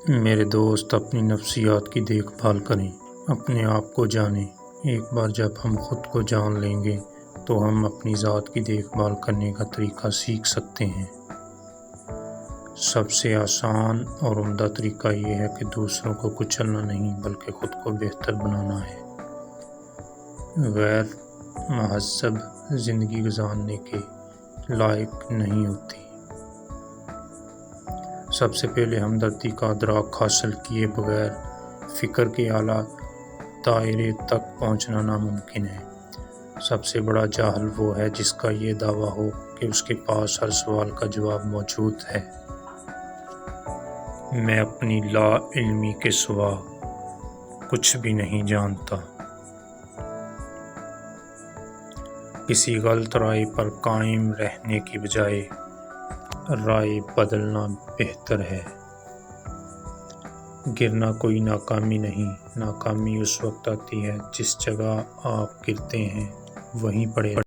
میرے دوست، اپنی نفسیات کی دیکھ بھال کریں، اپنے آپ کو جانیں۔ ایک بار جب ہم خود کو جان لیں گے تو ہم اپنی ذات کی دیکھ بھال کرنے کا طریقہ سیکھ سکتے ہیں۔ سب سے آسان اور عمدہ طریقہ یہ ہے کہ دوسروں کو کچلنا نہیں بلکہ خود کو بہتر بنانا ہے۔ غیر مہذب زندگی گزارنے کے لائق نہیں ہوتی۔ سب سے پہلے ہمدردی کا ادراک حاصل کیے بغیر فکر کے اعلیٰ دائرے تک پہنچنا ناممکن ہے۔ سب سے بڑا جاہل وہ ہے جس کا یہ دعویٰ ہو کہ اس کے پاس ہر سوال کا جواب موجود ہے۔ میں اپنی لا علمی کے سوا کچھ بھی نہیں جانتا۔ کسی غلط رائے پر قائم رہنے کی بجائے رائے بدلنا بہتر ہے۔ گرنا کوئی ناکامی نہیں، ناکامی اس وقت آتی ہے جس جگہ آپ گرتے ہیں وہیں پڑے